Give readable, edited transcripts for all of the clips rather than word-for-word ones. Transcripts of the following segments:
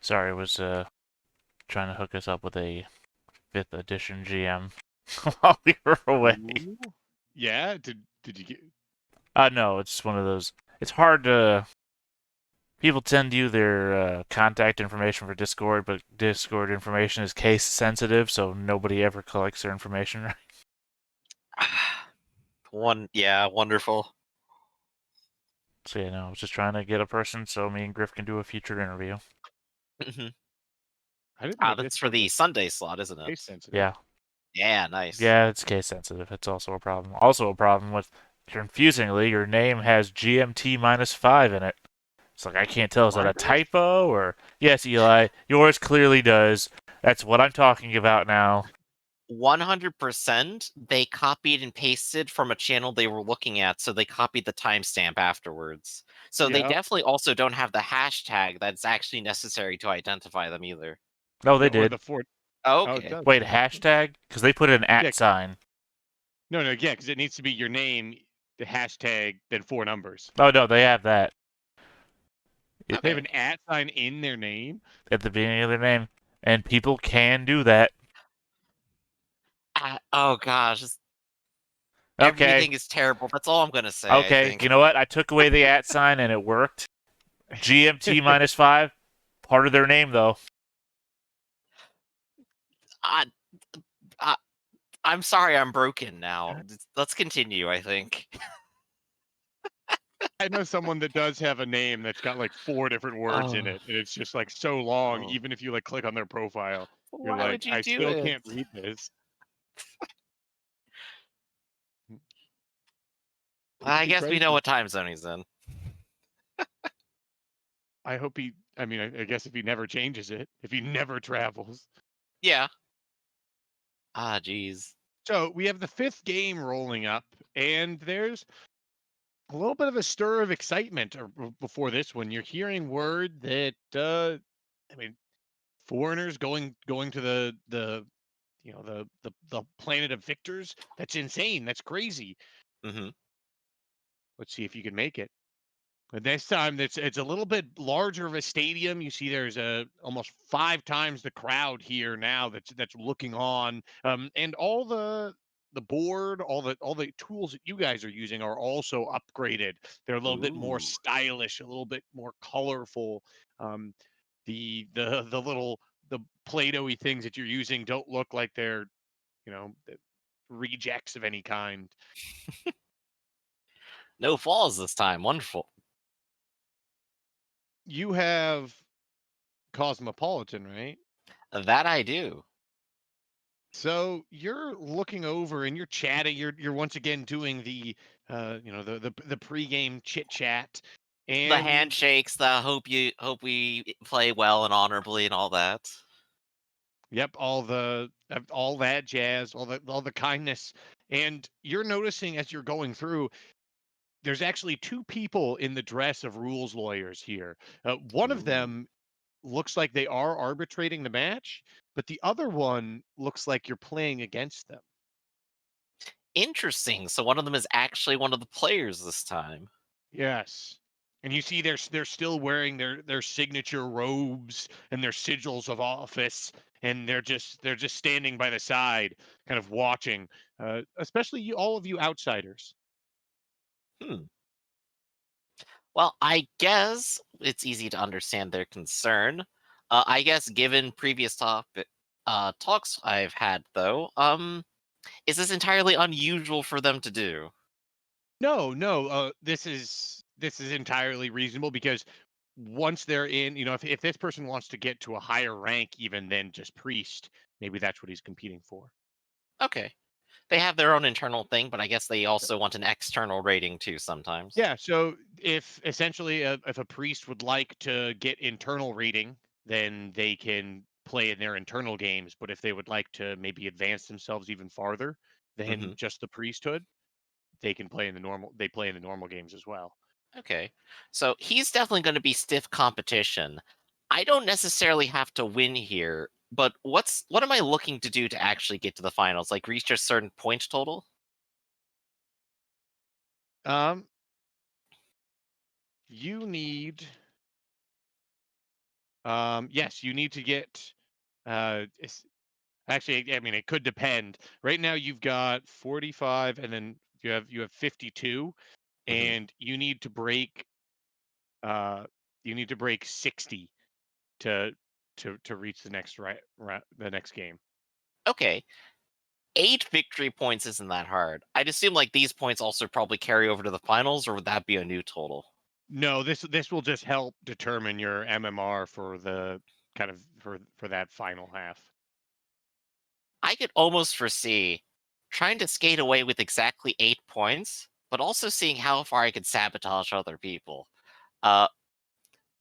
Sorry, I was trying to hook us up with a 5th edition GM while we were away. Ooh. Yeah. Did you get? No, it's one of those. It's hard to. People tend to use their contact information for Discord, but Discord information is case sensitive, so nobody ever collects their information right. Yeah, wonderful. So yeah, no, I was just trying to get a person so me and Griff can do a future interview. hmm I didn't know That's for Discord the was Sunday slot, isn't case it? sensitive. Yeah, Yeah, nice. yeah, it's case sensitive. It's also a problem. Also a problem with, confusingly, your name has GMT -5 in it. It's like I can't tell. Is that a What? typo or yes, Eli? Yours clearly does. That's what I'm talking about now. 100%, they copied and pasted from a channel they were looking at, so they copied the timestamp afterwards. So they Yeah. definitely also don't have the hashtag that's actually necessary to identify them either. No, they Or did. the four. Oh, it Okay. does. Wait, hashtag? Because they put an Yeah. at sign. No, no, yeah, because it needs to be your name, the hashtag, then 4 numbers. Oh no, they have that. They have Okay. an at sign in their name. At the beginning of their name, and people can do that. Oh gosh, Okay, everything is terrible. That's all I'm gonna say, I okay. think. You know what? I took away the at sign and it worked. GMT -5, part of their name though. I, I, I'm sorry I'm broken now. Let's continue, I think. I know someone that does have a name that's got like 4 different words in Oh, it, and it's just like so long. oh. Even if you like click on their profile, you're Why like, would you I do still it? can't read this. I Be guess we know crazy. what time zone he's in. I hope he. I mean, I guess if he never changes it, if he never travels. Yeah. Ah, jeez. So we have the fifth game rolling up, and there's a little bit of a stir of excitement before this one. You're hearing word that I mean, foreigners going to the the planet of victors. That's insane. That's crazy. hmm Let's see if you can make it. But this time, it's a little bit larger of a stadium. You see, there's a almost 5 times the crowd here now. That's looking on, and all the board, all the tools that you guys are using are also upgraded. They're a little bit more Ooh. stylish, a little bit more colorful. Um, the little the Play-Doh-y things that you're using don't look like they're the rejects of any kind. No falls this time. Wonderful. You have Cosmopolitan, right? That I do. So you're looking over and you're chatting. You're once again doing the pregame chit chat, The and handshakes, the hope we play well and honorably and all that. yep, all that jazz, all the kindness, and you're noticing as you're going through. There's actually 2 people in the dress of rules lawyers here. One of Ooh. them looks like they are arbitrating the match, but the other one looks like you're playing against them. Interesting. So one of them is actually one of the players this time. Yes. And you see they're still wearing their signature robes and their sigils of office, and they're just standing by the side, kind of watching, especially you, all of you outsiders. Hmm. Well, I guess it's easy to understand their concern. I guess given previous talks I've had though, is this entirely unusual for them to do? No, no, this is entirely reasonable because once they're in, if this person wants to get to a higher rank even than just priest, maybe that's what he's competing for. Okay. They have their own internal thing, but I guess they also want an external rating too sometimes. Yeah, so if essentially if a priest would like to get internal rating, then they can play in their internal games. But if they would like to maybe advance themselves even farther hmm than just the priesthood, they can play in the normal. They play in the normal games as well. Okay. So he's definitely going to be stiff competition. I don't necessarily have to win here, but what am I looking to do to actually get to the finals? Like reach a certain point total? Um, you need Yes, you need to get. Actually, I mean, it could depend. Right now, you've got 45, and then you have 52, Mhm. and you need to break. You need to break 60 to to reach the next the next game. Okay, 8 victory points isn't that hard. I'd assume like these points also probably carry over to the finals, or would that be a new total? No, this will just help determine your MMR for the kind of for that final half. I could almost foresee trying to skate away with exactly 8 points, but also seeing how far I could sabotage other people. Uh,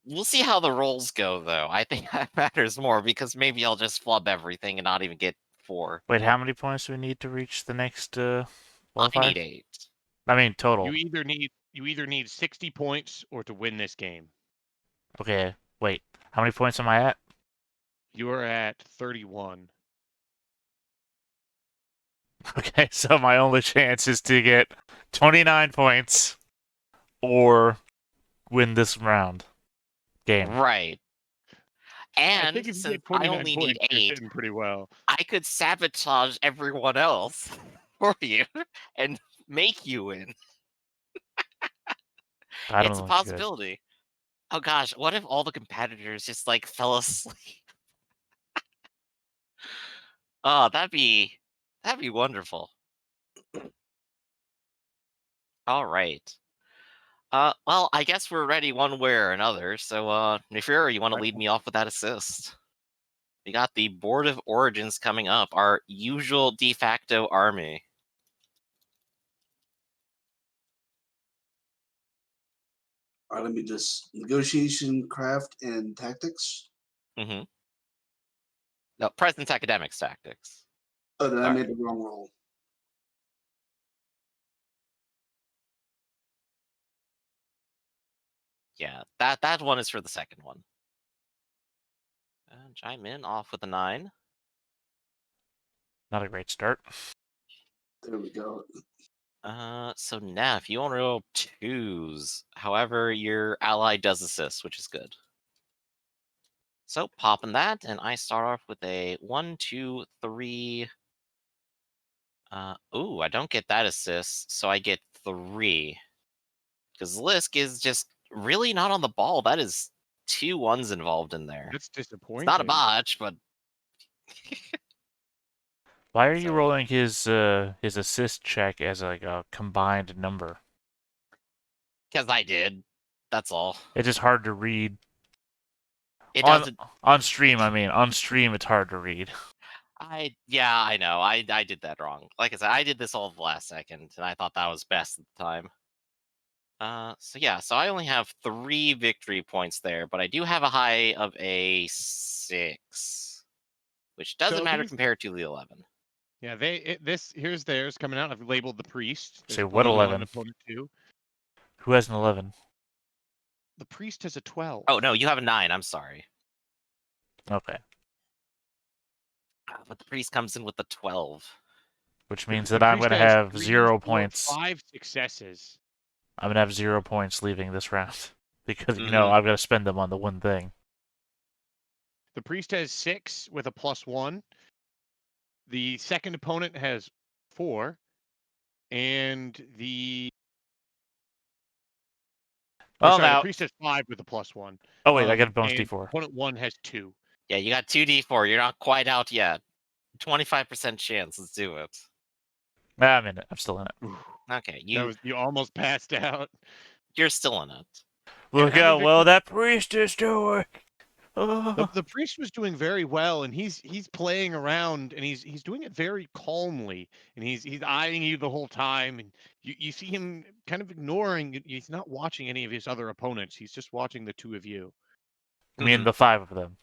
we'll see how the rolls go, though. I think that matters more because maybe I'll just flub everything and not even get 4. Wait, how many points do we need to reach the next I qualifier? need 8. I mean, total. You either need 60 points or to win this game. Okay, wait. How many points am I at? You are at 31. Okay, so my only chance is to get 29 points or win this round game. Right. I think And if you since get I 29 only need points, you're 8, sitting pretty well. I could sabotage everyone else for you and make you win. I don't It's a look good. possibility. Oh gosh, what if all the competitors just like fell asleep? Oh, that'd be wonderful. All right. Well, I guess we're ready one way or another. So, Nefira, you want to Right. lead me off with that assist? We got the Board of Origins coming up, our usual de facto army. All right, let me just negotiation, craft, and tactics. Mm-hmm. No, President's Academics Tactics. Oh, then I Sorry. made the wrong roll. Yeah, that one is for the second one. And chime in off with a 9. Not a great start. There we go. So Neff, you want to roll 2s. However, your ally does assist, which is good. So popping that, and I start off with a 1, 2, 3. Ooh, I don't get that assist, so I get 3. Because Lisk is just really not on the ball. That is 2 1s involved in there. That's It's not a disappointing. botch, but Why are you so rolling his assist check as like a combined number? because I did. That's all. It's just hard to read. It On doesn't. on stream, I mean, on stream it's hard to read. Yeah, I know. I did that wrong. Like I said, I did this all the last second, and I thought that was best at the time. So yeah, so I only have 3 victory points there, but I do have a high of a 6, which doesn't So matter these, compared to the 11. yeah, this here's theirs coming out. I've labeled the priest. There's Say what opponent 1, 11? opponent 2. Who has an 11? The priest has a 12. Oh no, you have a 9. I'm sorry, Okay, but the priest comes in with the 12. which The, means the that I'm priest gonna has have 3, 0 4, points. 5 successes. I'm gonna have 0 points leaving this round because Mhm. I've got to spend them on the one thing. The priest has 6 with a +1. The second opponent has 4, and Well, the now. priest has 5 with a +1. Oh wait, I got a bonus And D4. opponent 1 has 2. Yeah, you got 2d4. You're not quite out yet. 25% chance. Let's do it. Nah, I'm in it. I'm still in it. Ooh, Okay, you almost passed out. you're still in it. And Look how many how well victory? that priest is doing. The, Oh. the priest was doing very well, and he's playing around, and he's doing it very calmly, and he's eyeing you the whole time, and you see him kind of ignoring. He's not watching any of his other opponents. He's just watching the two of you. I mean, Mhm. the 5 of them.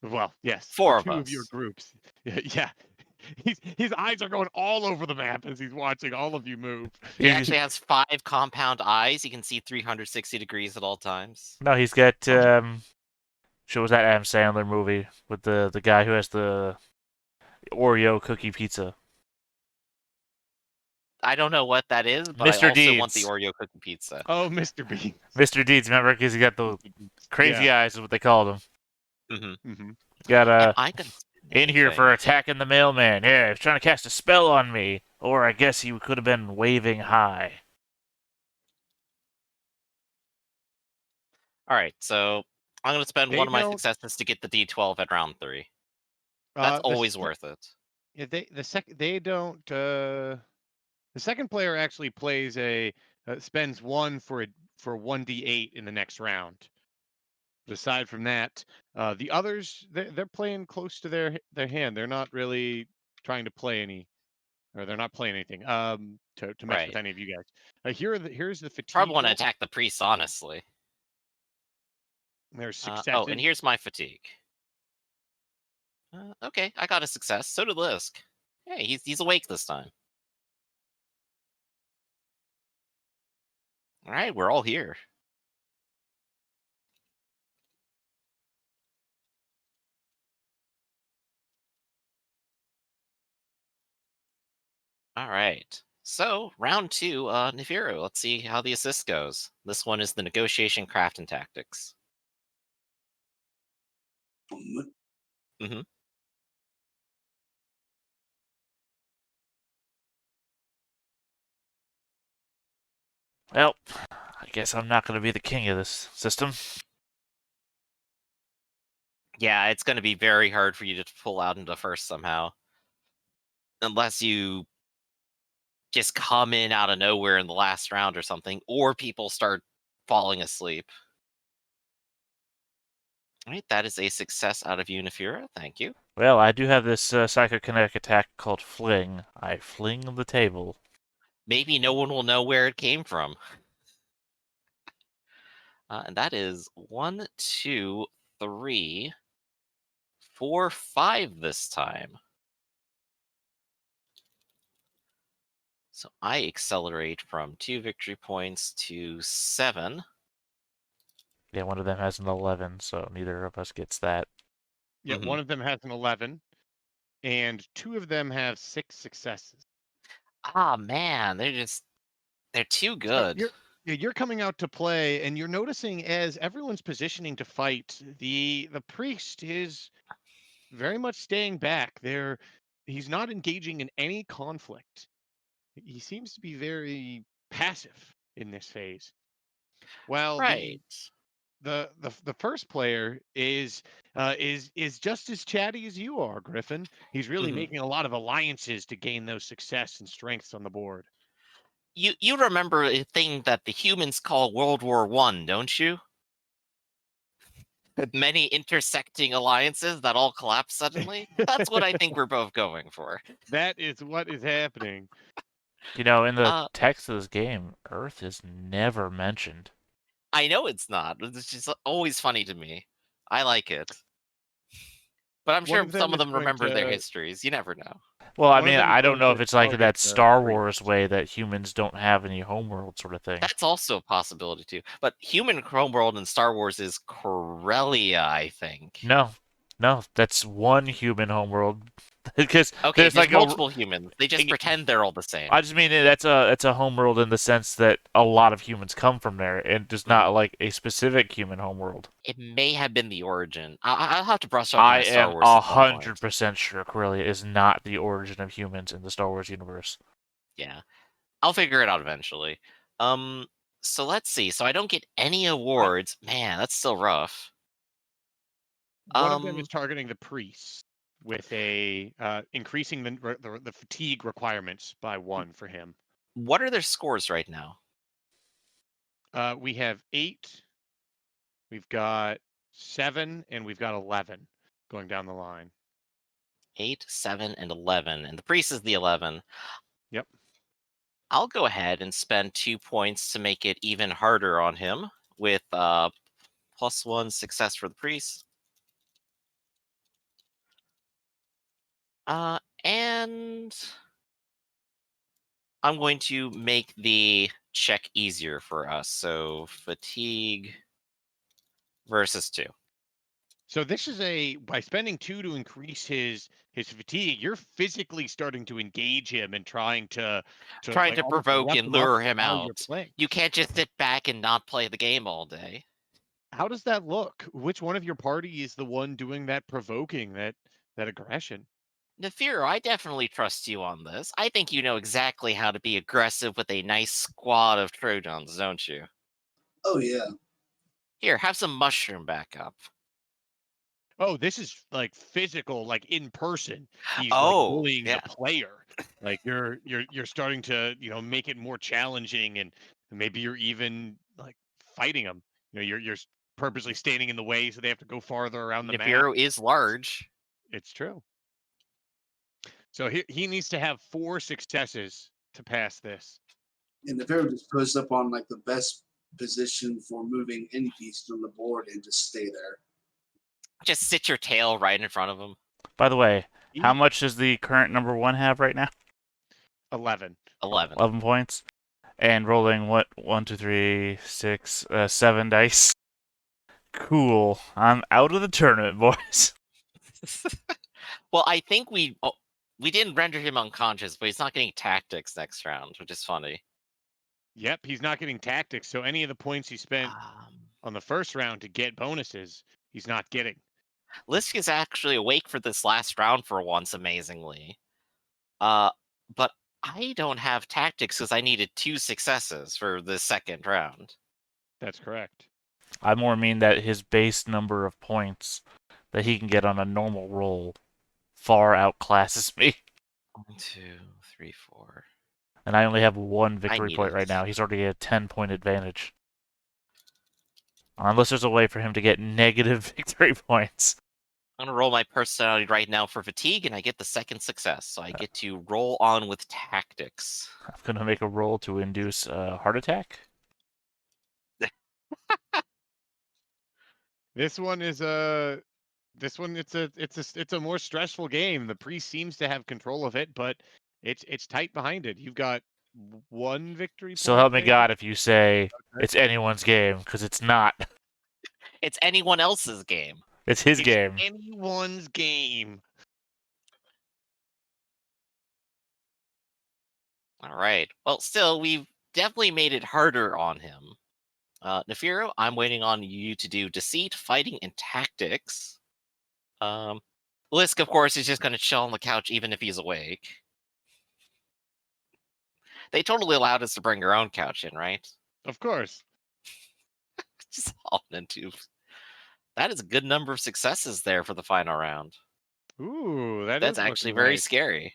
Well, yes, the 4 of two of your us. groups. Yeah. His eyes are going all over the map as he's watching all of you move. He actually has 5 compound eyes. He can see 360 degrees at all times. No, he's got Oh, What was that Adam Sandler movie with the guy who has the Oreo cookie pizza? I don't know what that is, but I Mr. also want the Deeds. Oreo cookie pizza. Oh, Mr. Bean. Mr. Deeds, remember? Because he got the crazy Yeah. eyes is what they called him. Mm-hmm. Got Am I gonna spend in here for anything? attacking the mailman. Yeah, he was trying to cast a spell on me. Or I guess he could have been waving high. All right, so I'm gonna spend They one of my don't. successes to get the D12 at round 3. That's The always se- worth it. yeah, they don't. The second player actually plays spends one for 1d8 in the next round. But aside from that, the others they're playing close to their hand. They're not really trying to play any, or they're not playing anything to mess with Right. any of you guys. Here's the Probably fatigue want to roll. attack the priest, honestly. There's Oh, and successes. here's my fatigue. Okay, I got a success. So did Lisk. Hey, he's awake this time. All right, we're all here. All right. So round 2, Nefiru. Let's see how the assist goes. This one is the negotiation, craft, and tactics. Mm-hmm. Well, I guess I'm not going to be the king of this system. Yeah, it's going to be very hard for you to pull out into first somehow, unless you just come in out of nowhere in the last round or something, or people start falling asleep. All right, that is a success out of you, Nefiru. Thank you. Well, I do have this psychokinetic attack called Fling. I fling the table. Maybe no one will know where it came from. And that is 1, 2, 3, 4, 5 this time. So I accelerate from 2 victory points to 7. Yeah, one of them has an 11, so neither of us gets that. Yeah, one of them has an 11, and 2 of them have 6 successes. Ah, man, they're too So good. you're coming out to play, and you're noticing as everyone's positioning to fight, the priest is very much staying back. He's not engaging in any conflict. He seems to be very passive in this phase. While Right. the first player is just as chatty as you are, Griffin. He's really making a lot of alliances to gain those success and strengths on the board. You remember a thing that the humans call World War I, don't you? Many intersecting alliances that all collapse suddenly. That's what I think we're both going for. That is what is happening. You know, in the Uh, text of this game, Earth is never mentioned. I know it's not. It's just always funny to me. I like it. But I'm One sure of them some of is them going remember their to histories. You never know. Well, I one of mean, them is I don't going know to if it's like target that the Star priest. Wars way that humans don't have any homeworld sort of thing. That's also a possibility too. But human homeworld in Star Wars is Corellia, I think. No, that's one human homeworld. Because Okay, there's there's like multiple humans. They just pretend they're all the same. I just mean that's a homeworld in the sense that a lot of humans come from there, and just not like a specific human homeworld. It may have been the origin. I'll have to brush up I my Star am Wars at some point. 100% sure Corellia is not the origin of humans in the Star Wars universe. Yeah, I'll figure it out eventually. So let's see. So I don't get any awards. Man, that's still rough. One of them is targeting the priest with a increasing the fatigue requirements by 1 for him. What are their scores right now? We have 8, we've got 7, and we've got 11 going down the line. 8, 7, and 11, and the priest is the 11. Yep. I'll go ahead and spend 2 points to make it even harder on him with +1 success for the priest. And I'm going to make the check easier for us. So fatigue versus 2. So this is by spending 2 to increase his fatigue, you're physically starting to engage him and trying to Trying like to almost provoke rough and him up lure him while you're out. playing. You can't just sit back and not play the game all day. How does that look? Which one of your party is the one doing that provoking, that aggression? Nefiro, I definitely trust you on this. I think you know exactly how to be aggressive with a nice squad of Trojans, don't you? Oh yeah. Here, have some mushroom backup. Oh, this is like physical, like in person. He's like Oh, bullying the yeah. player. Like you're starting to, make it more challenging, and maybe you're even like fighting him. You're purposely standing in the way so they have to go farther around the map. Nefiro is large. It's true. So he needs to have 4 successes to pass this. And the Pharaoh just puts up on like the best position for moving any piece on the board and just stay there. Just sit your tail right in front of him. By the way, how He- much does the current number 1 have right now? 11. 11. 11 points. And rolling what? 1, 2, 3, 6, 7 dice. Cool. I'm out of the tournament, boys. Well, I think we didn't render him unconscious, but he's not getting tactics next round, which is funny. Yep, he's not getting tactics. So any of the points he spent on the first round to get bonuses, he's not getting. Lisk is actually awake for this last round for once, amazingly. But I don't have tactics because I needed 2 successes for the second round. That's correct. I more mean that his base number of points that he can get on a normal roll far outclasses me. 1, 2, 3, 4. And I only have 1 I victory need point it. right now. He's already at a 10-point advantage. Unless there's a way for him to get negative victory points. I'm gonna roll my personality right now for fatigue, and I get the second success. So I get to roll on with tactics. I'm going to make a roll to induce a heart attack. This one is it's a more stressful game. The priest seems to have control of it, but it's tight behind it. You've got 1 victory So point, help me maybe? God if you say Okay. it's anyone's game, because it's not. It's anyone else's game. It's his It's game. anyone's game. All right. Well, still, we've definitely made it harder on him. Nefiro, I'm waiting on you to do deceit, fighting, and tactics. Lisk, of course, is just going to chill on the couch even if he's awake. They totally allowed us to bring our own couch in, right? Of course. Just all into. That is a good number of successes there for the final round. Ooh, that That's is actually looking very nice. scary.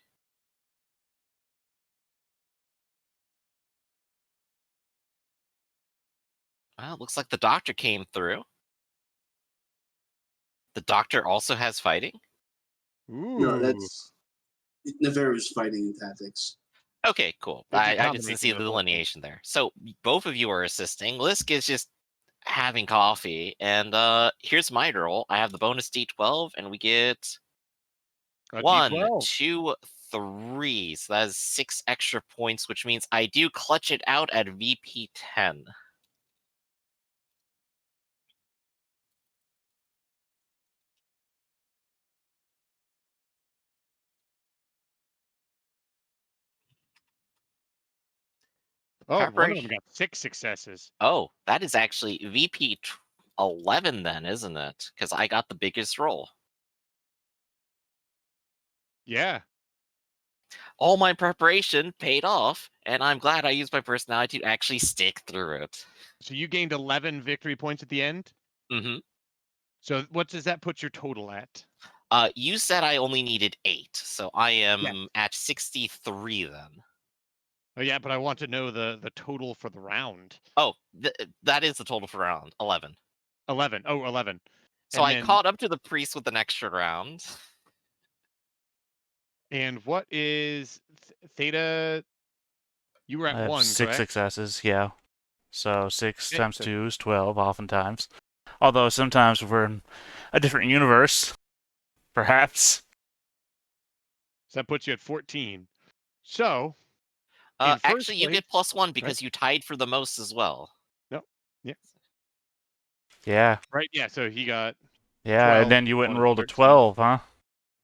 Well, looks like the doctor came through. The doctor also has fighting? No, Ooh, that's Navarro's fighting tactics. Okay, cool. it's a I just didn't see combination the of both. delineation there. So both of you are assisting. Lisk is just having coffee. And here's my roll. I have the bonus D12, and we get A 1, D12. 2, 3. So that is 6 extra points, which means I do clutch it out at VP 10. Oh, one of them Preparation. got 6 successes. Oh, that is actually VP 11 then, isn't it? Because I got the biggest roll. Yeah. All my preparation paid off, and I'm glad I used my personality to actually stick through it. So you gained 11 victory points at the end. Mm-hmm. So what does that put your total at? You said I only needed 8, so I am Yes. at 63 then. Oh yeah, but I want to know the total for the round. Oh, that is the total for round 11. 11. Oh, 11. So And I then caught up to the priest with an extra round. and what is Theta? You were I at have 1, 6 correct? successes, yeah. So 6 Okay, times so 2 is 12, oftentimes. Although sometimes we're in a different universe, perhaps. that puts you at 14. So in Actually, first you place, get +1 right? because you tied for the most as well. No. Yeah. Yeah. Right. Yeah. So he got Yeah, and 12, then you went 1 and and rolled a 13. 12, huh?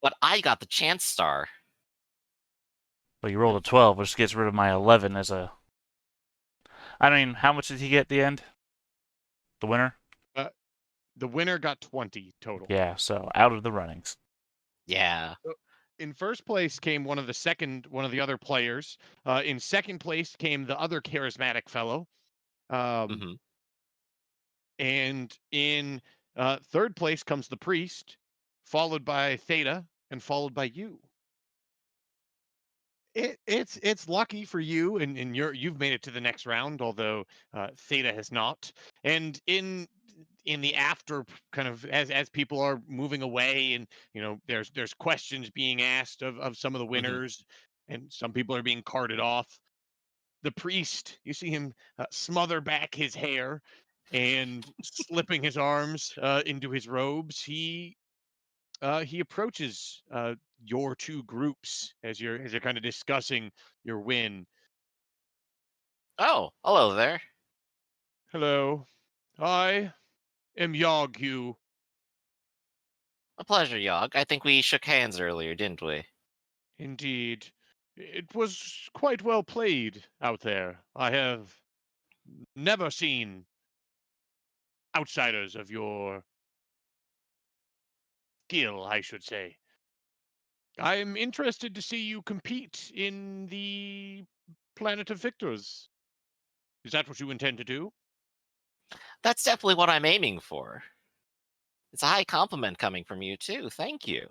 But I got the chance star. Well, you rolled a 12, which gets rid of my 11 as a... I mean, how much did he get at the end? The winner? The winner got 20 total. Yeah, so out of the runnings. Yeah. In first place came one of the other players. In second place came the other charismatic fellow. hmm And in third place comes the priest, followed by Theta, and followed by you. It's lucky for you, and you've made it to the next round, although Theta has not. And in the after kind of as people are moving away, and there's questions being asked of some of the hmm winners, and some people are being carted off. The priest, you see him smother back his hair and slipping his arms into his robes. He approaches your two groups as you're kind of discussing your win. Oh, hello there. Hello, I am Yogyu. A pleasure, Yog. I think we shook hands earlier, didn't we? Indeed, it was quite well played out there. I have never seen outsiders of your skill, I should say. I'm interested to see you compete in the Planet of Victors. Is that what you intend to do? That's definitely what I'm aiming for. It's a high compliment coming from you, too. Thank you.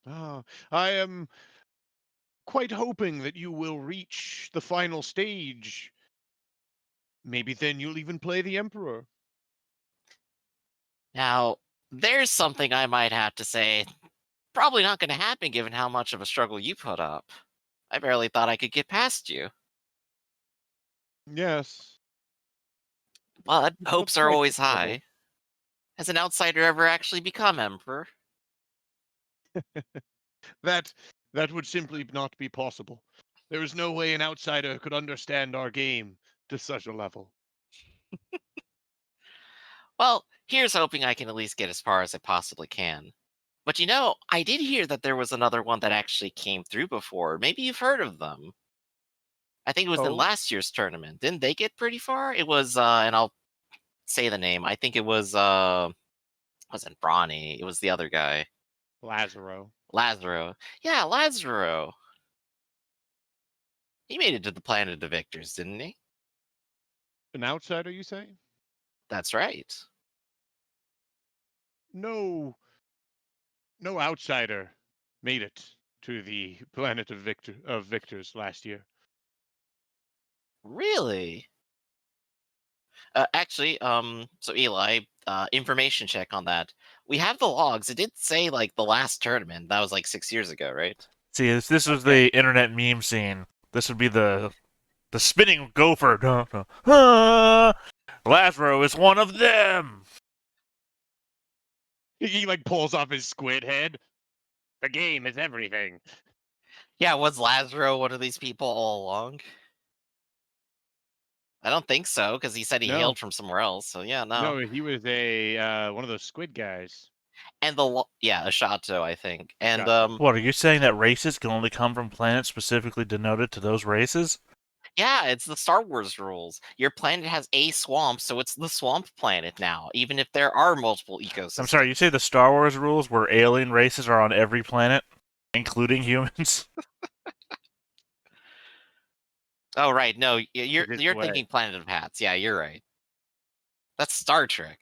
Ah, I am quite hoping that you will reach the final stage. Maybe then you'll even play the Emperor. Now, there's something I might have to say. Probably not going to happen given how much of a struggle you put up. I barely thought I could get past you. Yes, But you put up hopes are quite the always struggle. high. Has an outsider ever actually become emperor? That that would simply not be possible. There is no way an outsider could understand our game to such a level. Well, here's hoping I can at least get as far as I possibly can. But I did hear that there was another one that actually came through before. Maybe you've heard of them. I think it was in Oh, last year's tournament. Didn't they get pretty far? It was, and I'll say the name. I think it wasn't Brawny. It was the other guy, Lazaro. Lazaro. Yeah, Lazaro. He made it to the planet of victors, didn't he? An outsider, you say? That's right. No, no outsider made it to the planet of victors last year. Really? Actually, so Eli, information check on that. We have the logs. It did say like the last tournament. That was like 6 years ago, right? See, this was Yeah. the internet meme scene. This would be the spinning gopher. Duh, duh. Ah! Lazaro is one of them. He like pulls off his squid head. The game is everything. Yeah, was Lazaro one of these people all along? I don't think so, because he said he No, hailed from somewhere else. So yeah, no. no, he was a one of those squid guys. And yeah, Ashato, I think. And Shato. What, are you saying that races can only come from planets specifically denoted to those races? yeah, it's the Star Wars rules. Your planet has a swamp, so it's the swamp planet now, even if there are multiple I'm sorry, ecosystems. you say the Star Wars rules where alien races are on every planet, including humans? Oh right, no, It is you're the way. thinking Planet of Hats. Yeah, you're right. That's Star Trek.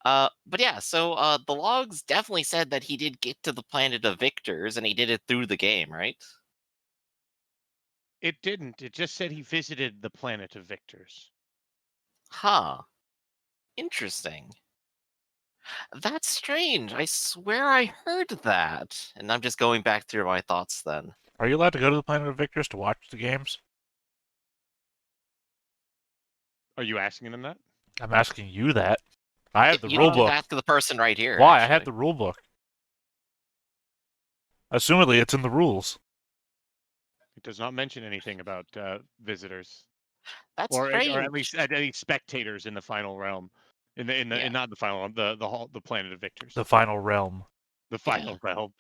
But yeah, so the logs definitely said that he did get to the planet of victors, and he did it through the game, right? It didn't. It just said he visited the planet of victors. Huh. Interesting. That's strange. I swear I heard that. And I'm just going back through my thoughts then. Are you allowed to go to the planet of victors to watch the games? Are you asking him that? I'm asking you that. I have the You rule can just book. ask the person right here, Why? I have actually. the rule book. Assumedly, it's in the rules. It does not mention anything about visitors, That's or strange. at least spectators in the final realm. Yeah. not the final one, the planet of victors, The final realm. the final realm,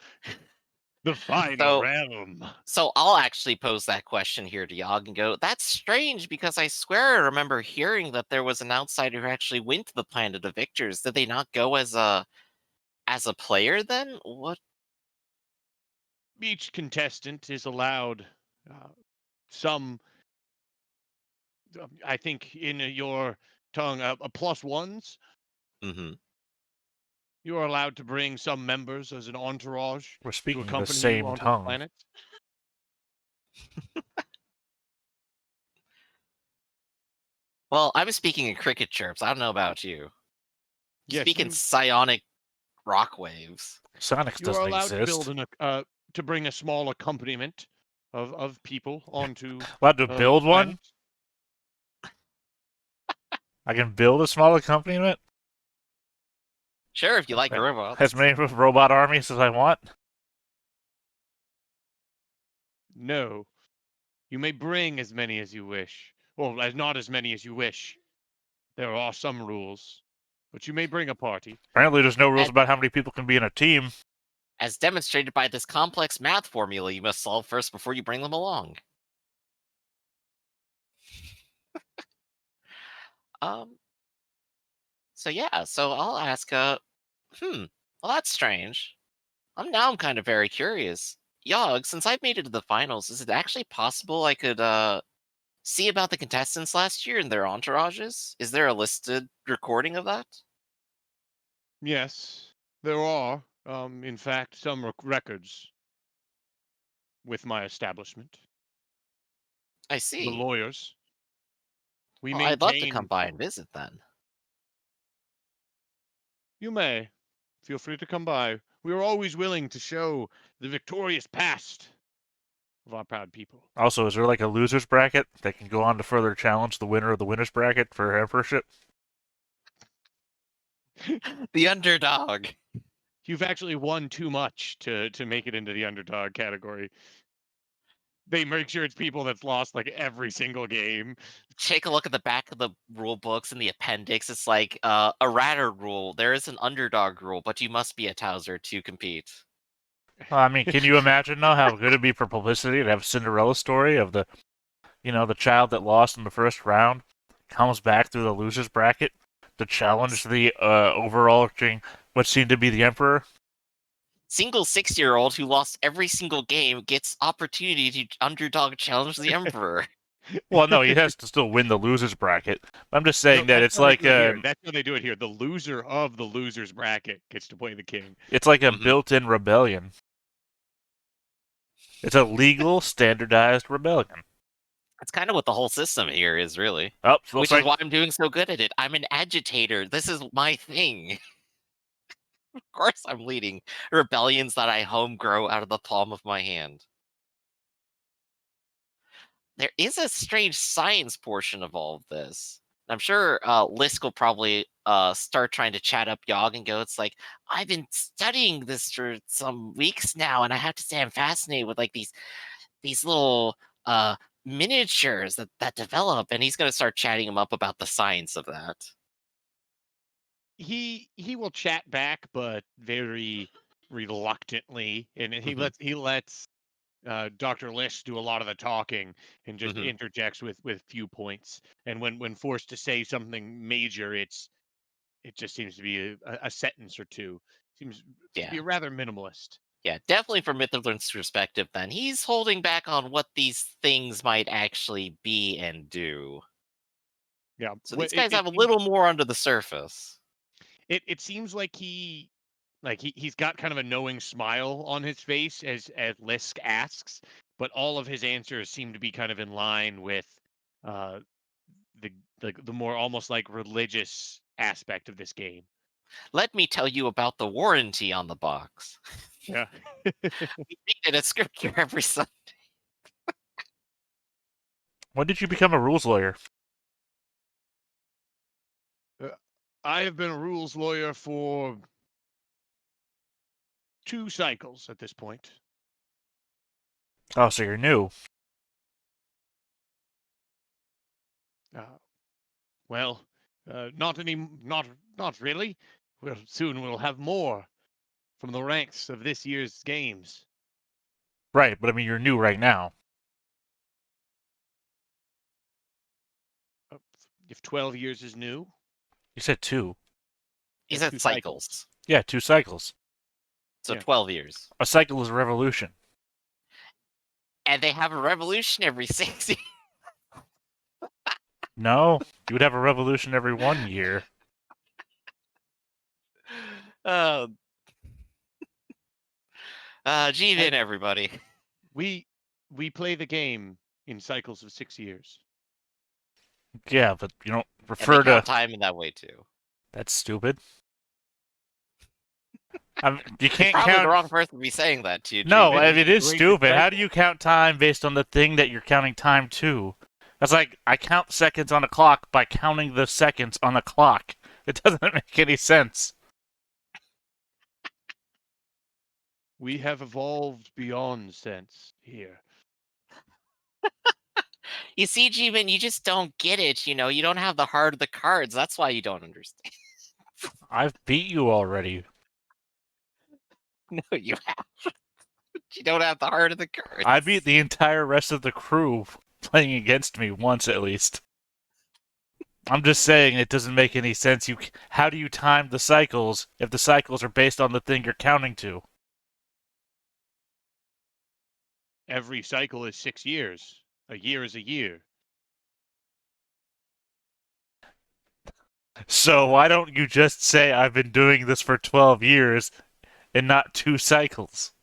the final So realm. So I'll actually pose that question here to Yog and go, that's strange because I swear I remember hearing that there was an outsider who actually went to the planet of victors. Did they not go as a player then? What? Each contestant is allowed some, I think, in your tongue, plus ones. Mm-hmm. You are allowed to bring some members as an entourage We're to speaking the accompany you same onto the tongue. planet. Well, I'm speaking in cricket chirps. I don't know about you. You Yes, speak in psionic rock waves. Sonics you are doesn't allowed to build exist. to bring a small accompaniment of people onto Allowed to the build planet. one? I can build a small accompaniment? Sure, if you like As robots. many robot armies as I want? No, you may bring as many as you wish. Well, not as many as you wish. There are some rules, but you may bring a party. Apparently there's no rules As, about how many people can be in a team. as demonstrated by this complex math formula you must solve first before you bring them along. Um. So yeah. So I'll ask. Well, that's strange. I'm kind of very curious. Yogg, since I've made it to the finals, is it actually possible I could see about the contestants last year and their entourages? Is there a listed recording of that? Yes, there are, in fact, some records with my establishment, I the see. lawyers. We Well, I'd love to come maintain. by and visit then. You may. Feel free to come by. We are always willing to show the victorious past of our proud people. Also, is there like a loser's bracket that can go on to further challenge the winner of the winner's bracket for emperorship? The underdog. You've actually won too much to make it into the underdog category. They make sure it's people that's lost like every single game. Take a look at the back of the rule books and the appendix. It's like a ratter rule. There is an underdog rule, but you must be a Towser to compete. I mean, can you imagine now how good it'd be for publicity to have a Cinderella story of the child that lost in the first round comes back through the loser's bracket to challenge the overarching what seemed to be the emperor? Single 6-year-old who lost every single game gets opportunity to underdog challenge the Emperor. Well, no, he has to still win the loser's bracket. I'm just No, saying that that's it's how they like do it here. That's how they do it here. The loser of the loser's bracket gets to play the king. it's like a Mhm. built-in rebellion. It's a legal, standardized rebellion. That's kind of what the whole system here is, really. Oh, looks Which like is why I'm doing so good at it. I'm an agitator. This is my thing. Of course, I'm leading rebellions that I home grow out of the palm of my hand. There is a strange science portion of all of this. I'm sure Lisk will probably start trying to chat up Yogg and go, it's like, I've been studying this for some weeks now, and I have to say I'm fascinated with like these little miniatures that develop, and he's gonna start chatting him up about the science of that. He will chat back, but very reluctantly, and Hmm. he lets Dr. Lish do a lot of the talking and just Hmm. interjects with few points. And when forced to say something major, it just seems to be a sentence or two. Seems to be Yeah. rather minimalist. Yeah, definitely from Mitherland's perspective, then he's holding back on what these things might actually be and do. Yeah, So these guys have a little more under the surface. it seems like he's got kind of a knowing smile on his face as Lisk asks, but all of his answers seem to be kind of in line with uh the the more almost like religious aspect of this game. Let me tell you about the warranty on the box. Yeah. We read it at scripture every Sunday. when did you become a rules lawyer? I have been a rules lawyer for 2 cycles at this point. Oh, so you're new. Uh, well, not Not really. We'll have more from the ranks of this year's games. Right, but I mean, you're new right now. If 12 years is new, You said 2. He yeah, said 2 cycles. Yeah, 2 cycles. So Yeah. 12 years. A cycle is a revolution. And they have a revolution every 6 years. No, you would have a revolution every 1 year. Oh. G-Vin, everybody. We play the game in cycles of 6 years. Yeah, but you don't And refer they to. count time in that way, too. That's stupid. I mean, you You're can't probably count. the wrong person to be saying that to you, No, G-Vin. I mean, it is Great stupid. How do cycle. you count time based on the thing that you're counting time to? That's like I count seconds on a clock by counting the seconds on a clock. It doesn't make any sense. We have evolved beyond sense here. You see, G-Vin, you just don't get it, you know? You don't have the heart of the cards. That's why you don't understand. I've beat you already. No, you have. You don't have the heart of the cards. I beat the entire rest of the crew playing against me once at least. I'm just saying it doesn't make any sense. How do you time the cycles if the cycles are based on the thing you're counting to? Every cycle is 6 years. A year is a year. So why don't you just say I've been doing this for 12 years and not 2 cycles?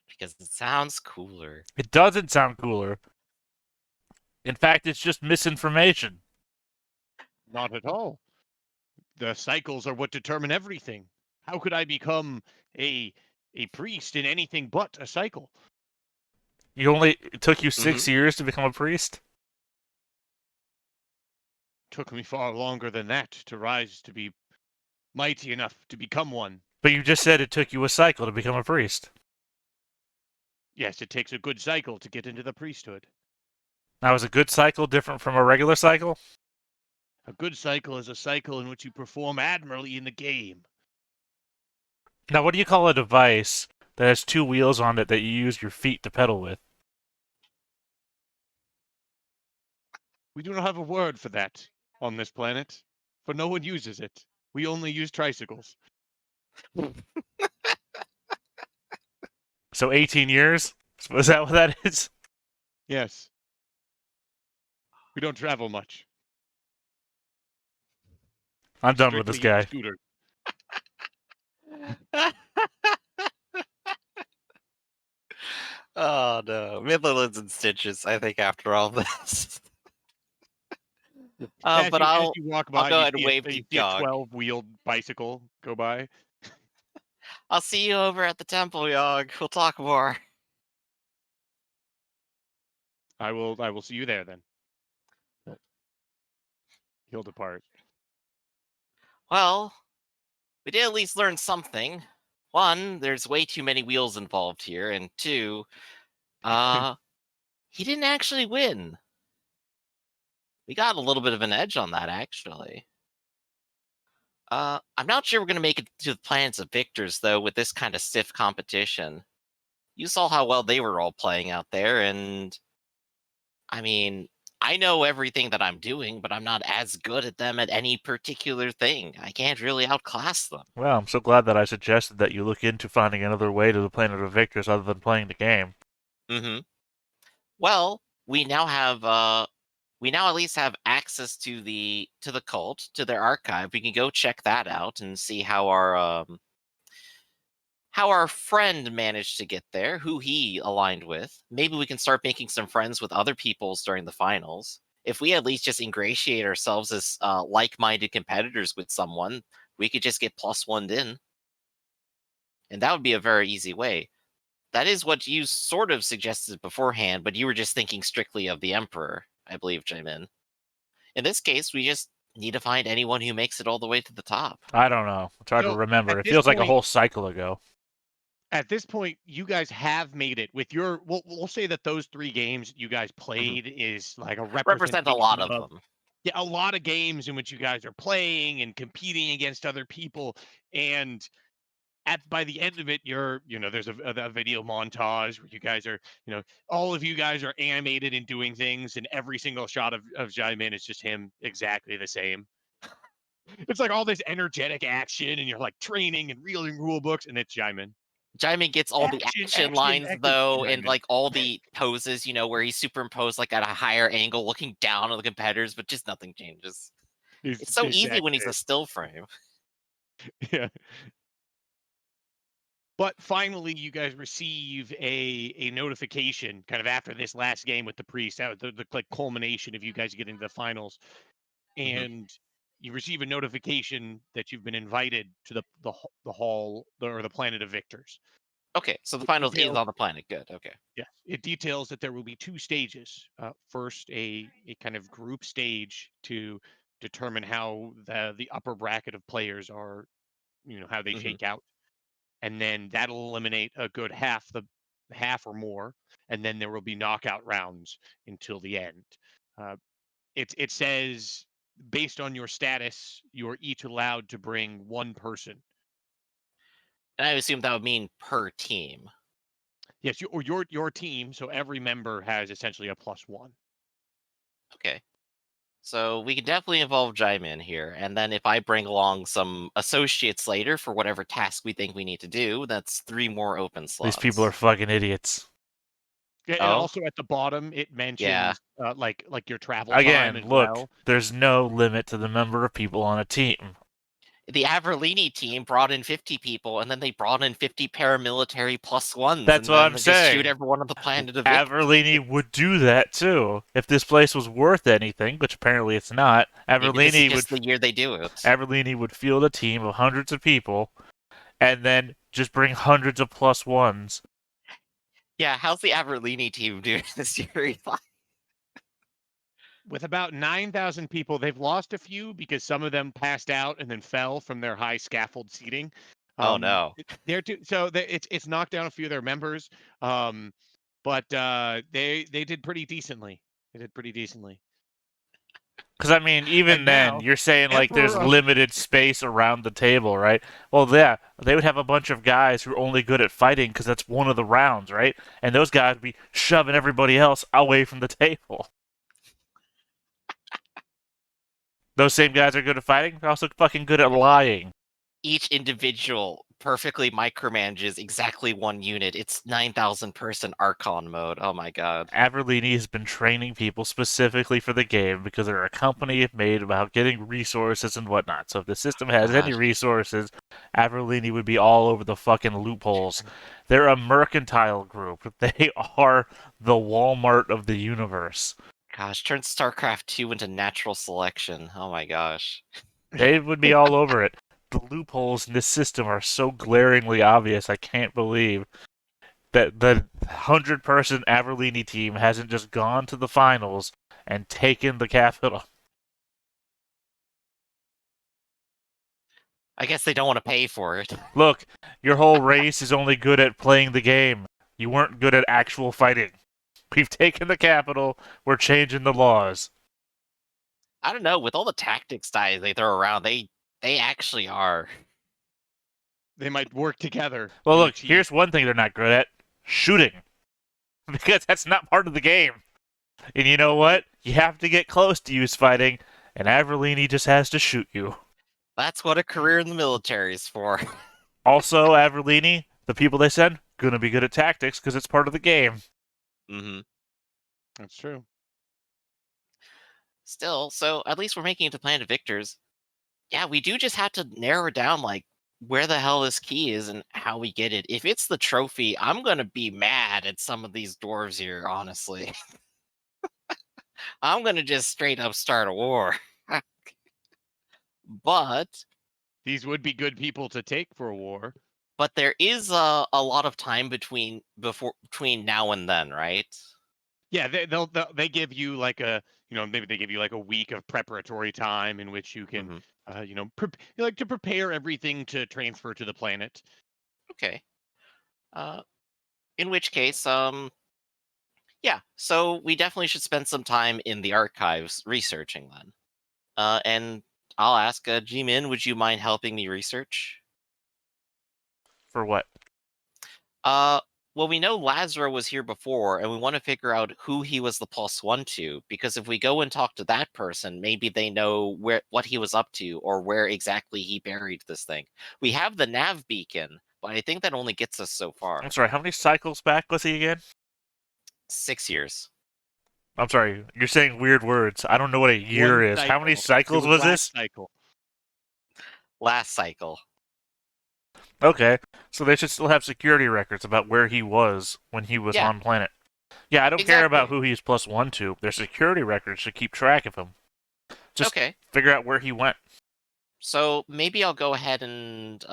Because it sounds cooler. It doesn't sound cooler. In fact, it's just misinformation. Not at all. The cycles are what determine everything. How could I become a priest in anything but a cycle? It took you 6 years to become a priest? Took me far longer than that to rise to be mighty enough to become one. But you just said it took you a cycle to become a priest. Yes, it takes a good cycle to get into the priesthood. Now, is a good cycle different from a regular cycle? A good cycle is a cycle in which you perform admirably in the game. Now, what do you call a device that has 2 wheels on it that you use your feet to pedal with? We do not have a word for that on this planet, for no one uses it. We only use tricycles. So 18 years? Is that what that is? Yes. We don't travel much. I'm done with Strictly this guy. scooter. Oh no, Midlands and Stitches. I think after all this, As but as you walk by, go you ahead and see wave a, to you see a Yogg. 12-wheeled bicycle go by. I'll see you over at the temple, Yogg. We'll talk more. I will see you there then. He'll depart. Well, we did at least learn something. One, there's way too many wheels involved here, and two, he didn't actually win. We got a little bit of an edge on that, actually. I'm not sure we're going to make it to the Planets of Victors, though, with this kind of stiff competition. You saw how well they were all playing out there, and I mean, I know everything that I'm doing, but I'm not as good at them at any particular thing. I can't really outclass them. Well, I'm so glad that I suggested that you look into finding another way to the Planet of Victors other than playing the game. Mm-hmm. Well, we now at least have access to the cult, to their archive. We can go check that out and see how our friend managed to get there, who he aligned with. Maybe we can start making some friends with other peoples during the finals. If we at least just ingratiate ourselves as like-minded competitors with someone, we could just get +1'd in. And that would be a very easy way. That is what you sort of suggested beforehand, but you were just thinking strictly of the Emperor, I believe, Jamin. In this case, we just need to find anyone who makes it all the way to the top. I don't know. It's hard to So, remember. at It this feels like a point- whole cycle ago. At this point, you guys have made it with your. We'll say that those 3 games you guys played is like a Represent a lot of representation them. Yeah, a lot of games in which you guys are playing and competing against other people, and by the end of it, there's a video montage where you guys are, all of you guys are animated and doing things, and every single shot of Jaimin is just him exactly the same. It's like all this energetic action, and you're like training and reading rule books, and it's Jaimin. Jaimin gets all the Action, action action, lines action, though, and Jaimin. like all the poses, where he's superimposed like at a higher angle, looking down on the competitors, but just nothing changes. It's It's so the easy exact when he's same. a still frame. Yeah. But finally, you guys receive a notification kind of after this last game with the priest. That was the like culmination of you guys getting to the finals, Mhm. and you receive a notification that you've been invited to the hall or the planet of victors. Okay, so the It finals is details, on the planet. Good. Okay. yes, it details that there will be two stages. First, a kind of group stage to determine how the upper bracket of players are, how they hmm shake out, and then that'll eliminate a good half or more, and then there will be knockout rounds until the end. Uh, it says based on your status, you're each allowed to bring one person. And I assume that would mean per team. Yes, or your team. So every member has essentially a +1. Okay. So we can definitely involve Jaimin here, and then if I bring along some associates later for whatever task we think we need to do, that's 3 more open These people are slots. fucking idiots. And Oh, also at the bottom, it yeah. mentions like your travel time Again, as look, well. there's no limit to the number of people on a team. The Avrolini team brought in 50 people, and then they brought in 50 paramilitary +1s, That's and what then I'm they just shoot saying. everyone on the planet of victory. Averlini would do that too. If this place was worth anything, which apparently it's not, Maybe this is just the year they do it. Averlini would field a team of hundreds of people and then just bring hundreds of +1s. Yeah, how's the Avrolini team doing this year? With about 9,000 people, they've lost a few because some of them passed out and then fell from their high scaffold seating. Oh no. They're too, so it's knocked down a few of their members, um, but they did pretty decently. They did pretty decently. Because, I mean, even And then, now, you're saying, like, there's Emperor of limited space around the table, right? Well, yeah, they would have a bunch of guys who are only good at fighting because that's one of the rounds, right? And those guys would be shoving everybody else away from the table. Those same guys are good at fighting. They're also fucking good at lying. Each individual perfectly micromanages exactly one unit. It's 9,000 person Archon mode. Oh my god. Averlini has been training people specifically for the game because they're a company made about getting resources and whatnot. So if the system has any God. resources, Averlini would be all over the fucking loopholes. They're a mercantile group. They are the Walmart of the universe. Gosh, turn StarCraft 2 into natural selection. Oh my gosh. They would be all over it. The loopholes in this system are so glaringly obvious, I can't believe that the 100-person Averlini team hasn't just gone to the finals and taken the capital. I guess they don't want to pay for it. Look, your whole race is only good at playing the game. You weren't good at actual fighting. We've taken the capital. We're changing the laws. I don't know, with all the tactics dice they throw around, they actually are. they might work together Well, to look, achieve. here's one thing they're not good at: shooting. Because that's not part of the game. And you know what? You have to get close to use fighting, and Averlini just has to shoot you. That's what a career in the military is for. Also, Averlini, the people they send, gonna be good at tactics because it's part of the game. hmm That's true. Still, so at least we're making it to Planet Victors. Yeah, we do just have to narrow down like where the hell this key is and how we get it. If it's the trophy, I'm gonna be mad at some of these dwarves here, honestly. I'm gonna just straight up start a war. but These would be good people to take for a war. but there is a lot of time between now and then, right? Yeah, they give you like maybe they give you like a week of preparatory time in which you can hmm like to prepare everything to transfer to the planet. Okay. Uh, in which case, yeah. So we definitely should spend some time in the archives researching then. And I'll ask G-Min, would you mind helping me research? For what? Well, we know Lazaro was here before, and we want to figure out who he was the +1 to. Because if we go and talk to that person, maybe they know what he was up to or where exactly he buried this thing. We have the nav beacon, but I think that only gets us so far. I'm sorry, how many cycles back was he again? 6 years. I'm sorry, you're saying weird words. I don't know what a year One is. How many cycle. cycles It was last this? cycle. Last cycle. Okay, so they should still have security records about where he was when he was Yeah. on planet. Yeah, I don't care about who he's +1 to. Their security records should keep track of him. Just Okay. figure out where he went. So maybe I'll go ahead and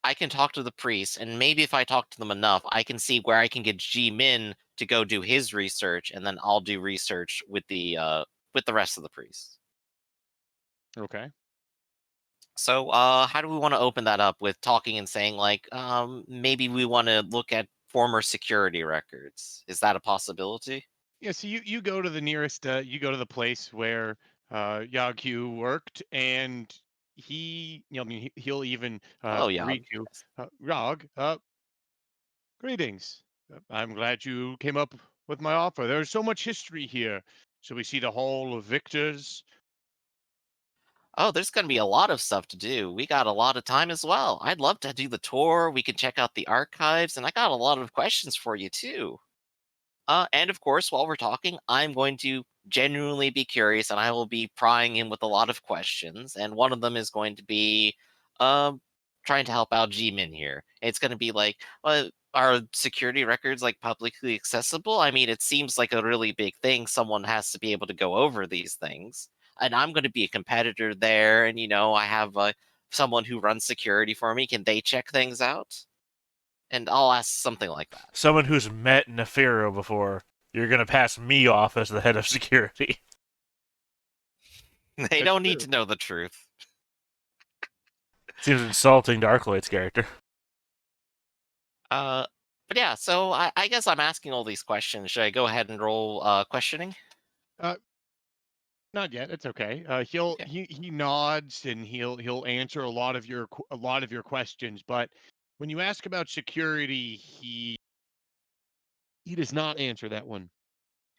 I can talk to the priest, and maybe if I talk to them enough, I can see where I can get G-Min to go do his research, and then I'll do research with the rest of the priests. Okay. So, how do we want to open that up with talking and saying like, maybe we want to look at former security records? Is that a possibility? Yeah, so you go to the nearest you go to the place where Yagyu worked, and I mean he'll even Hello, greet Yog. you. Yes. Yag, greetings. I'm glad you came up with my offer. There's so much history here. So we see the Hall of Victors. Oh, there's going to be a lot of stuff to do. We got a lot of time as well. I'd love to do the tour. We can check out the archives, and I got a lot of questions for you too. And of course, while we're talking, I'm going to genuinely be curious, and I will be prying him with a lot of questions. And one of them is going to be, um, trying to help out G-Min here. It's going to be like, are security records like publicly accessible? I mean, it seems like a really big thing. Someone has to be able to go over these things, and I'm going to be a competitor there. And I have someone who runs security for me. Can they check things out? And I'll ask something like that. Someone who's met Nefero before, you're gonna pass me off as the head of security. They That's don't need true. to know the truth. Seems insulting to Arcloyd's character. But yeah, so I guess I'm asking all these questions. Should I go ahead and roll questioning? Uh, Not yet. It's okay. Okay. He nods, and he'll answer a lot of your questions. But when you ask about security, he does not answer that one.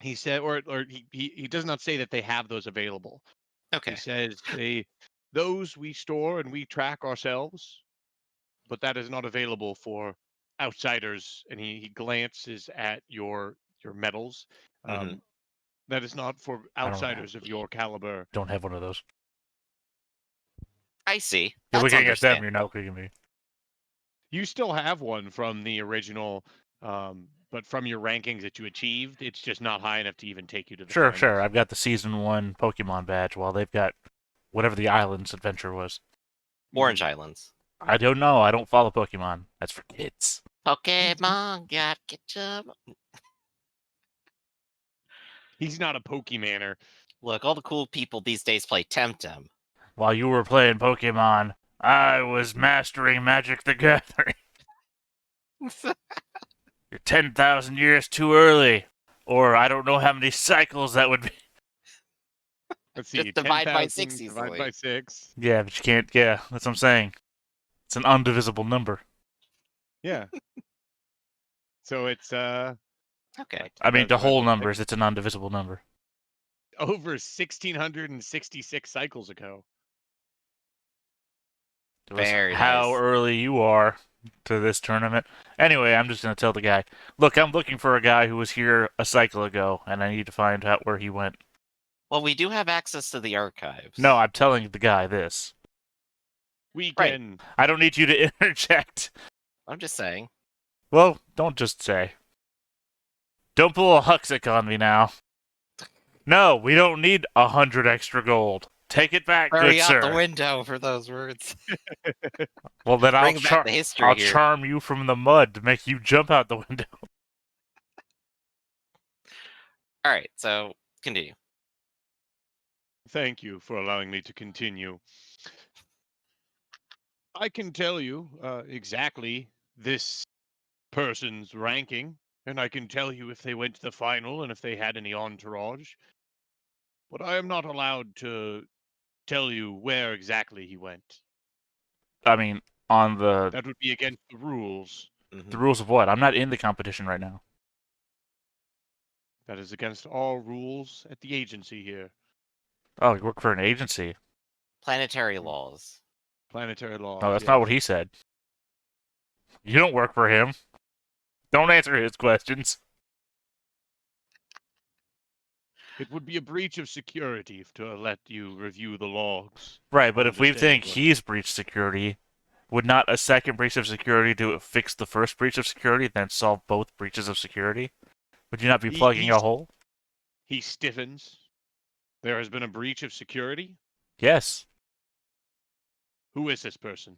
He said, or he does not say that they have those available. He Okay. says those we store and we track ourselves, but that is not available for outsiders. And he glances at your medals. Mm-hmm. That is not for I don't have, outsiders of your caliber. don't have one of those. I see. You're That's looking at them, you're understandable. not looking at me. You still have one from the original, but from your rankings that you achieved, it's just not high enough to even take you to the Sure, finals. I've got the Season 1 Pokemon badge, while they've got whatever the Islands adventure was. Orange Mhm. Islands. I don't know, I don't follow Pokemon. That's for kids. Pokemon got ketchup. He's not a Pokemaner. Look, all the cool people these days play Temtem. While you were playing Pokemon, I was mastering Magic the Gathering. You're 10,000 years too early. Or I don't know how many cycles that would be. Let's Just see, divide by 6 10,000 divided easily. by 6. Yeah, but you can't, yeah, that's what I'm saying. It's an undivisible number. Yeah. So it's Okay. I mean, the whole looks like numbers, it's an undivisible number. over 1,666 cycles ago. It was Very how nice. early you are to this tournament. Anyway, I'm just going to tell the guy, look, I'm looking for a guy who was here a cycle ago, and I need to find out where he went. Well, we do have access to the archives. No, I'm telling the guy this. We Right. can. I don't need you to interject. I'm just saying. Well, don't just say. Don't pull a Huxic on me now. No, we don't need 100 extra gold. Take it back, Hurry good out the sir. window for those words. Well, then Bring back the history I'll here. charm you from the mud to make you jump out the window. All right, so continue. Thank you for allowing me to continue. I can tell you exactly this person's ranking, and I can tell you if they went to the final and if they had any entourage. but I am not allowed to tell you where exactly he went. I mean, on That would be against the rules. the rules of what? I'm not in the competition right now. That is against all rules at the agency here. Oh, you work for an agency. Planetary laws. Planetary laws. No, that's yes. not what he said. You don't work for him. Don't answer his questions. It would be a breach of security to let you review the logs. Right, but if we think Understandable. he's breached security, would not a second breach of security do fix the first breach of security, then solve both breaches of security? Would you not be plugging a hole? He stiffens. There has been a breach of security. Yes. Who is this person?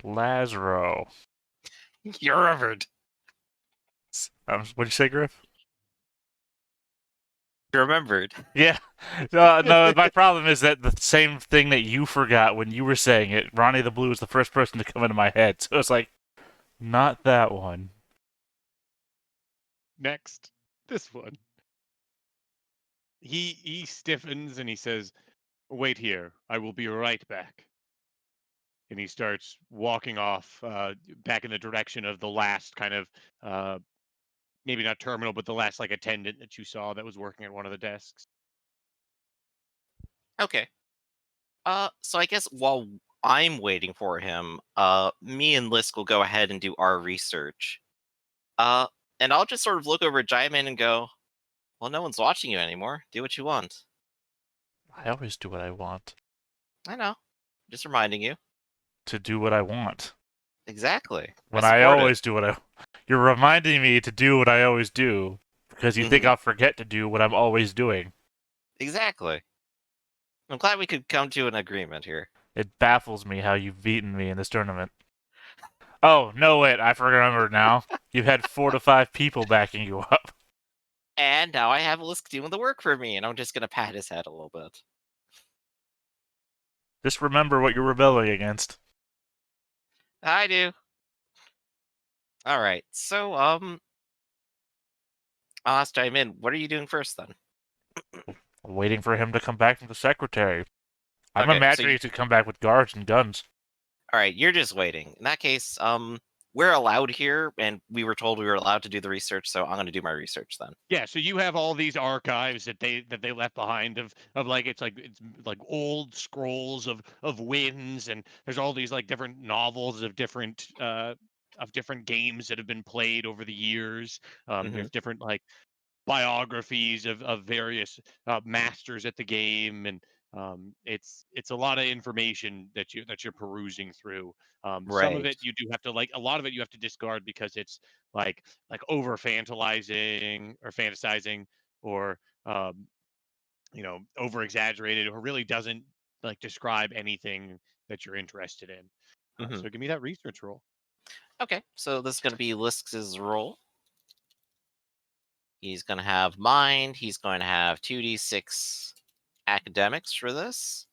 Lazaro. You remembered. What'd you say, Griff? You remembered. Yeah. No, my problem is that the same thing that you forgot when you were saying it, Ronnie the Blue was the first person to come into my head. So it's like, not that one. Next. This one. He stiffens and he says, "Wait here. I will be right back." And he starts walking off back in the direction of the last kind of maybe not terminal, but the last like attendant that you saw that was working at one of the desks. Okay. So I guess while I'm waiting for him, me and Lisk will go ahead and do our research. Uh, and I'll just sort of look over at Giant Man and go, "Well, no one's watching you anymore. Do what you want." I always do what I want. I know. Just reminding you. To do what I want. Exactly. When I I support it. always do what I... You're reminding me to do what I always do, because you think I'll forget to do what I'm always doing. Exactly. I'm glad we could come to an agreement here. It baffles me how you've beaten me in this tournament. Oh, no, wait, I remember now. You had 4 to 5 people backing you up. And now I have Lisk doing the work for me, and I'm just going to pat his head a little bit. Just remember what you're rebelling against. I do. All right. So, I'll ask Giant Man, what are you doing first then? Waiting for him to come back from the secretary. I'm Okay, so imagining you- he to come back with guards and guns. All right, you're just waiting. In that case, we're allowed here, and we were told we were allowed to do the research, so I'm going to do my research then. Yeah, so you have all these archives that they left behind of like it's like old scrolls of wins, and there's all these like different novels of different games that have been played over the years. There's different like biographies of various masters at the game, and it's a lot of information that you're perusing through. Some of Right. it you do have to like, a lot of it you have to discard because it's like over fantasizing or over exaggerated, or really doesn't like describe anything that you're interested in. So give me that research roll. Okay, so this is going to be Lisk's roll. He's going to have mind. He's going to have 2d6 academics for this.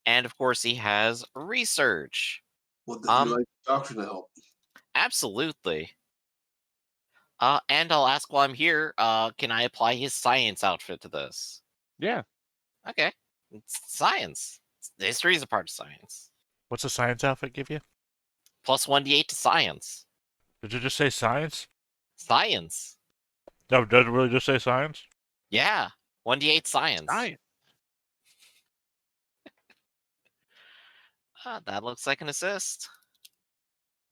And of course, he has research. Would you like the doctor to help? Absolutely. And I'll ask while I'm here, can I apply his science outfit to this? Yeah. Okay. It's science. History is a part of science. What's the science outfit give you? Plus 1d8 to science. Did you just say science? Science. No, does it really just say science? Yeah. 1d8 science. Science. That looks like an assist.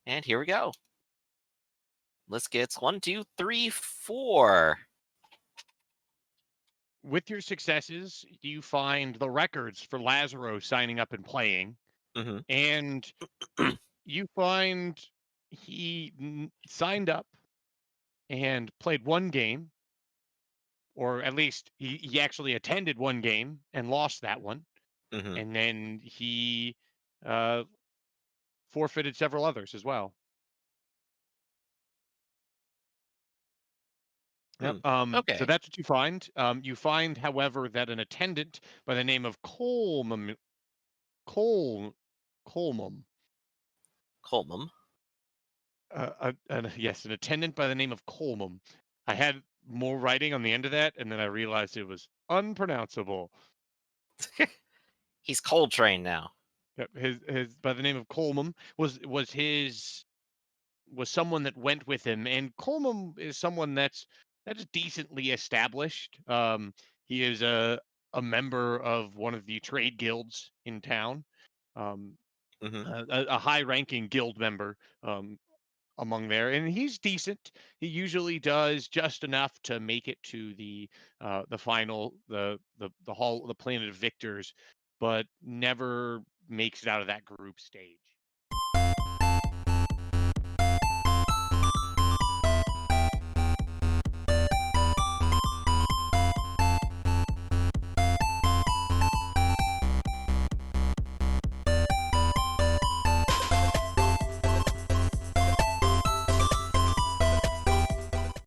And here we go. Let's get 1, 2, 3, 4. With your successes, you find the records for Lazaro signing up and playing, and you find he signed up and played one game, or at least he actually attended one game and lost that one, and then he forfeited several others as well. Yep. Okay. So that's what you find. You find, however, that an attendant by the name of Colmum, Colmum. yes, an attendant by the name of Colmum. I had more writing on the end of that, and then I realized it was unpronounceable. He's Coltrane now. Yep, his by the name of Coleman was someone that went with him, and Coleman is someone that's decently established. He is a member of one of the trade guilds in town, um, Hmm. a high-ranking guild member among there, and he's decent. He usually does just enough to make it to the final the hall the planet of victors, but never makes it out of that group stage.